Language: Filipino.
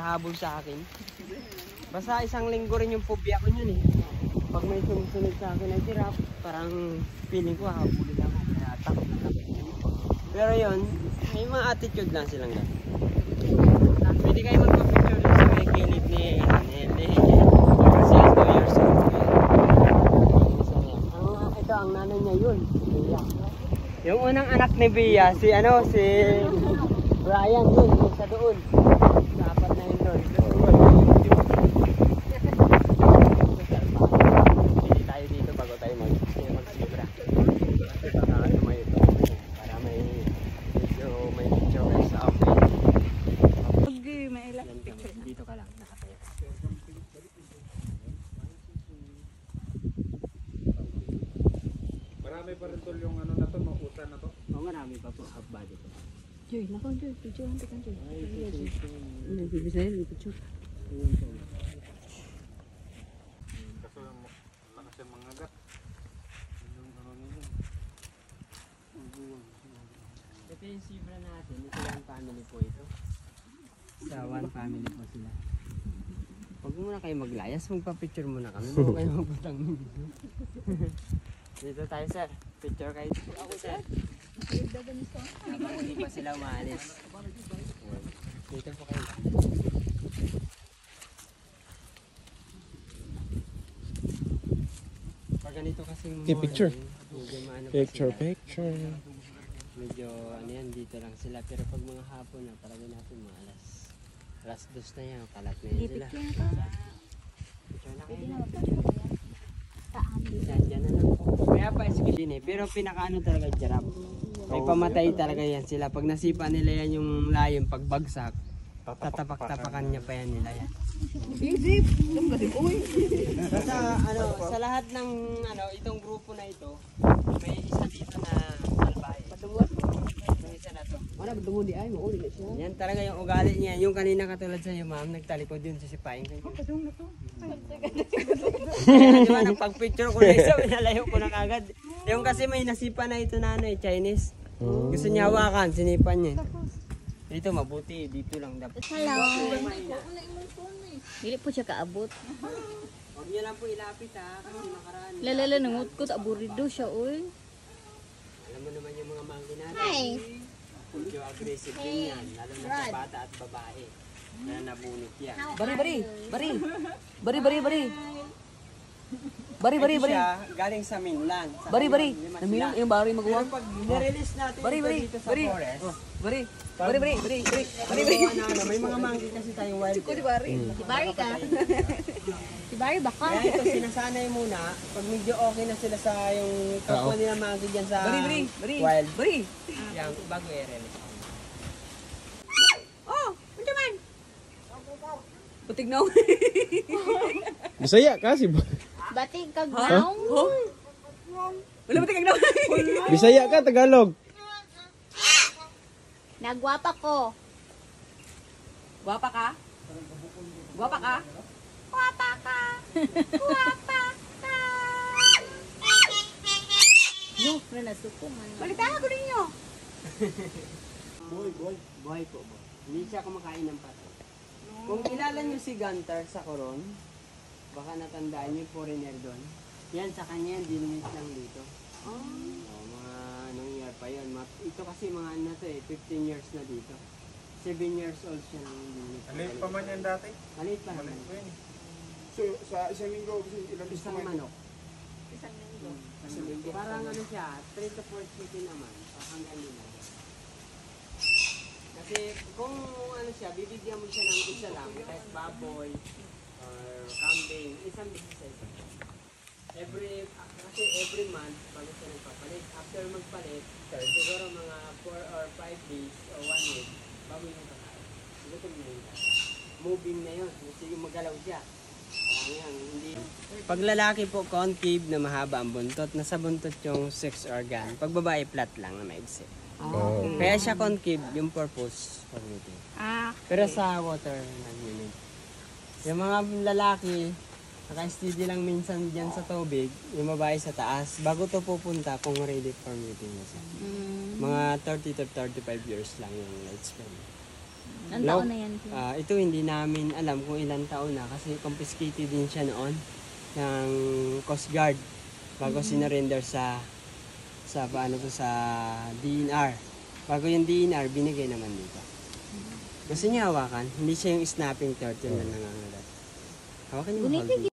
habol sa akin. Basta isang linggo rin yung phobia ko yun eh. Pag may sumusunod sa akin na giraffe, parang feeling ko habulin ako. Kaya takot na takot. Pero yun, may mga attitude lang silang yan. Pwede kayo magpa-picture dun sa may kilid ni kasi 2 years old. Ito ang nanay niya yun, si Bea. Yung unang anak ni Bea, si Brian yun, yung sa doon. Sa apat na yun doon. Pili tayo dito bago tayo mag-zebra. Para may picture kayo sa outfit. Okay, may ilang picture. Dito ka lang, nakatayo. Marami pa rin tol yung ano na to, makutan na to. Oo, marami pa po half body ko. Joy, nako Joy, picture hantik kan Joy. Ano, bibis na yun, picture. Kaso lakas yung mga agat. Yung ano nila. Ito yung zebra natin, ito yung family po ito. Sa one family po sila. Huwag muna kayo maglayas, magpa-picture muna kami. Huwag kayo magputang video. Dito tayo sir, picture kayo. Ako sir. Hindi pa sila umaalis. Dito po kayo. Pag ganito kasing Picture. Picture. Medyo ano yan, dito lang sila. Pero pag mga hapon na, parang natin mga alas 2 na yan, kalat na yan sila. Picture na kayo. Diyan na lang po. Kaya pa din eh. Pero pinakaano talaga giraffe. May pamatay talaga yan sila. Pag nasipa nila yan yung layon, pag bagsak, tatapak-tapakan niya pa yan nila yan. Sa lahat ng itong grupo na ito, may isa dito na salbahe. Yung isa na to. Yan talaga yung ugali niya. Yung kanina katulad sa iyo ma'am, nagtalikod yun, sisipain ko. Kaya diba, nagpag-picture ko na isa, pinalayo ko na kagad. Yung kasi may nasipa na ito na Chinese. Gusto niya hawakan, sinipan niya. Dito mabuti, dito lang dapat. Hello. Dili po siya kaabot. Huwag niya lang po ilapit ha, kasi nakaraan. Lalala nangut ko, aburido siya oy. Alam mo naman yung mga manggi natin. Medyo aggressive din yan, lalo na sa bata at babae. Na nabunit yan. Bari. Siya, galing sa mainland. Bari. Namilong yung bari magawa. Pero pag nirelease natin dito sa forest, Bari. may mga manggi kasi tayong wild. Di bari ka. Di bari baka. Kaya ito sinasanay muna, pag medyo okay na sila sa yung kapwa nila manggi dyan sa wild. Yan, bago i-release. Oh, ano man? Putig na. Bisaya kasi Bating kag naong. Wala ba tingnan naman? Bisaya ka, Tagalog. Nagwapa ko. Guwapa ka? Guwapa ka? Guwapa ka. Guwapa ka. No, nasuko man. Balita ko ninyo. Boy po. Hindi siya kumakain ng patay. Kung kilala niyo si Gunter sa Coron, baka natandaan niyo foreigner doon. Yan sa kanya, dinimit lang dito. Mga anong year pa yun. Ito kasi mga ano to 15 years na dito. 7 years old siya nang dinimit. Maliit pa man yan dati. Maliit pa naman. So, sa isang linggo, ilang Isang manok. Isang linggo. Isang linggo. Parang ano siya, 3 to 4 chicken naman. Hanggang nila. Kasi kung ano siya, bibigyan mo siya ng isa lang. Kahit baboy, or kambing, isang business sa isa. Kasi every month, bago siya nagpapalit. After magpalit, siguro mga 4 or 5 days or 1 week, bago yung kakain. Gutom na yun. Moving na yun. Kasi yung magalaw siya. Parang yan, hindi. Pag lalaki po, concave na mahaba ang buntot. Nasa buntot yung sex organ. Pag babae, flat lang na maigsi. Kaya siya concave, yung purpose for mating. Pero sa water, nag-minute. Yung mga lalaki, naka-steady lang minsan dyan sa tubig, yung babae sa taas, bago to pupunta kung ready for mating na siya. Mga 30 to 35 years lang yung lifespan. Ang taon na yan. Ito hindi namin alam kung ilang taon na kasi confiscated din siya noon ng Coast Guard bago sinurrender sa paano to sa DNR. Bago yung DNR binigay naman dito. Gusto niya hawakan? Hindi siya yung snapping turtle na nangangagat. Hawakan niyo. Guniti,